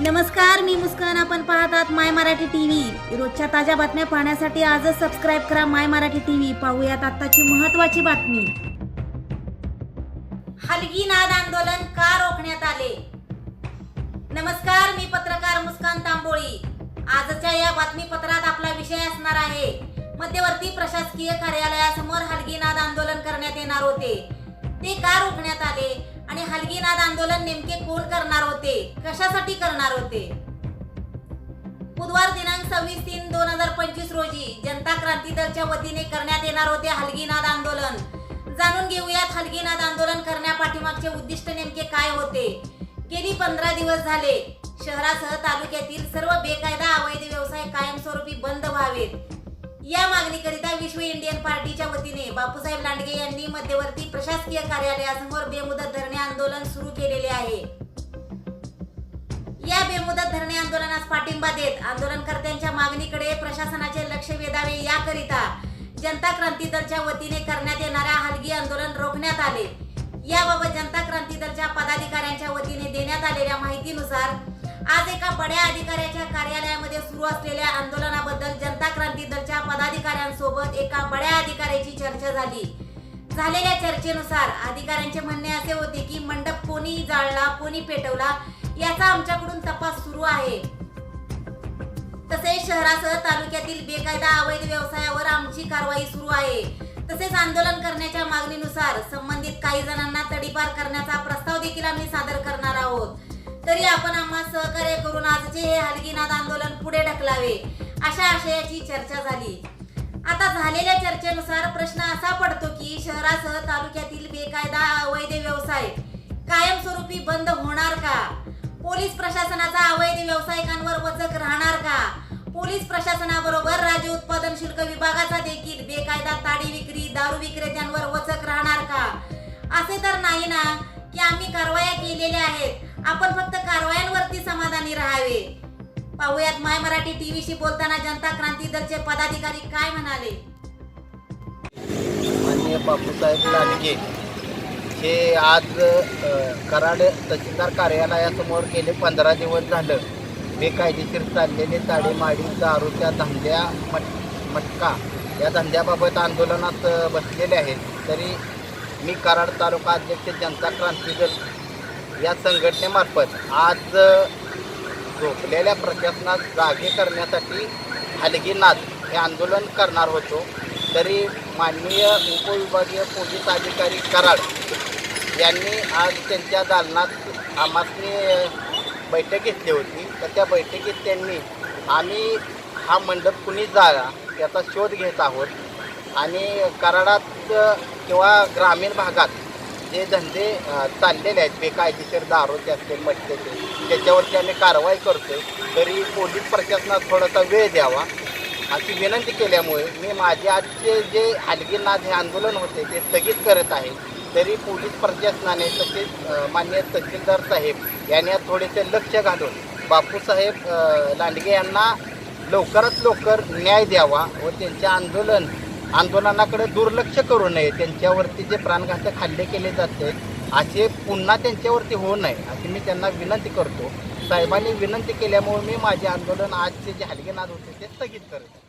नमस्कार, मी मुस्कान. आपण पाहतात माय मराठी टीव्ही. रोजच्या ताज्या बातम्या पाहण्यासाठी आजच सबस्क्राईब करा माय मराठी टीव्ही. पाहूयात आताची महत्त्वाची बातमी. हलगी नाद आंदोलन का रोखण्यात आले? नमस्कार, मी पत्रकार मुस्कान तांबोळी. आजच्या या बातमीपत्रात आपला विषय असणार आहे, मध्यवर्ती प्रशासकीय कार्यालयासमोर हलगी नाद आंदोलन करण्यात येणार होते. ते का रोखण्यात आले आणि हलगी नाद आंदोलन नेमके कोण करणार होते, कशासाठी करणार होते? बुधवार दिनांक 26/3/2025 रोजी जनता क्रांती दलच्या वतीने करण्यात येणार होते हलगी नाद आंदोलन. जाणून घेऊयात हलगी नाद आंदोलन करण्यापाठीमागचे उद्दिष्ट नेमके काय होते. गेली 15 दिवस झाले शहरासह तालुक्यातील सर्व बेकायदा अवैध व्यवसाय कायमस्वरूपी बंद व्हावेत, या मागणीकरिता विश्व इंडियन पार्टीच्या वतीने बापूसाहेब लांडगे यांनी मध्यवर्ती प्रशासकीय कार्यालयासमोर बेमुदत धरणे आंदोलन सुरू केलेले आहे. या बेमुदत धरणे आंदोलनास पाठिंबा देत आंदोलनकर्त्यांच्या मागणीकडे प्रशासनाचे लक्ष वेधावे याकरिता जनता क्रांती दलच्या वतीने करण्यात येणाऱ्या हलगी आंदोलन रोखण्यात आले. याबाबत जनता क्रांती दलच्या पदाधिकाऱ्यांच्या वतीने देण्यात आलेल्या माहितीनुसार आज एका बड्या अधिकाऱ्याच्या कार्यालयामध्ये सुरू असलेल्या आंदोलनाबद्दल जनता क्रांती दलच्या पदाधिकाऱ्यांसोबत एका बड्या अधिकाऱ्याची चर्चा झाली. झालेल्या चर्चेनुसार अधिकाऱ्यांचे म्हणणे असे होते की मंडप कोणी जाळला, कोणी पेटवला याचा आमच्याकडून तपास सुरू आहे. तसेच शहरासह तालुक्यातील बेकायदा अवैध व्यवसायावर आमची कारवाई सुरू आहे. तसेच आंदोलन करण्याच्या मागणीनुसार संबंधित काही जणांना तडीपार करण्याचा प्रस्ताव देखील आम्ही सादर करणार आहोत. तरी आपण आम्हाला सहकार्य करून आजचे हे हलगी नाद आंदोलन पुढे ढकलावे, अशा आशयाची चर्चा झाली. आता झालेल्या चर्चेनुसार प्रश्न असा पडतो की शहरासह तालुक्यातील बेकायदा अवैध व्यवसाय कायमस्वरूपी बंद होणार का? पोलीस प्रशासनाचा अवैध व्यावसायिकांवर वचक राहणार का? पोलीस प्रशासनाबरोबर राज्य उत्पादन शुल्क विभागाचा देखील बेकायदा ताडी विक्री, दारू विक्रेत्यांवर वचक राहणार का? असे तर नाही ना की आम्ही कारवाया केलेल्या आहेत, आपण फक्त कारवायांवरती समाधानी राहावे. पाहूयात माय मराठी टीव्हीशी बोलताना जनता क्रांती दलचे पदाधिकारी काय म्हणाले. माननीय बापूसाहेब लांडगे हे आज कराड तहसीलदार कार्यालयासमोर गेले 15 दिवस झालं बेकायदेशीर चाललेले ताडेमाडी दारूच्या धंद्या मटका या धंद्याबाबत आंदोलनात बसलेले आहेत. तरी मी कराड तालुका अध्यक्ष जनता क्रांती दल या संघटनेमार्फत आज झोपलेल्या प्रशासनात जागे करण्यासाठी हलगी नाद हे आंदोलन करणार होतो. तरी माननीय उपविभागीय पोलीस अधिकारी कराड यांनी आज त्यांच्या दालनात आम्हासनी बैठक घेतली होती. तर त्या बैठकीत त्यांनी आम्ही हा मंडप कुणी जाळला याचा शोध घेत आहोत आणि कराडात किंवा ग्रामीण भागात जे धंदे चाललेले आहेत बेकायदेशीर दारूचे असतील मटक्याचे त्याच्यावरती आम्ही कारवाई करतो. तरी पोलीस प्रशासनात थोडासा वेळ द्यावा अशी विनंती केल्यामुळे मी माझे आजचे जे हलगी नाद हे आंदोलन होते ते स्थगित करत आहे. तरी पोलीस प्रशासनाने तसेच माननीय तहसीलदार साहेब यांनी थोडेसे लक्ष घालून बापूसाहेब लांडगे यांना लवकरात लवकर न्याय द्यावा व त्यांच्या आंदोलनाकडे दुर्लक्ष करू नये. त्यांच्यावरती जे प्राणघातक हल्ले केले जाते असे पुन्हा त्यांच्यावरती होऊ नये अशी मी त्यांना विनंती करतो. साहेबांनी विनंती केल्यामुळे मी माझे आंदोलन आजचे जे हलगे नाद होते ते स्थगित करत आहे.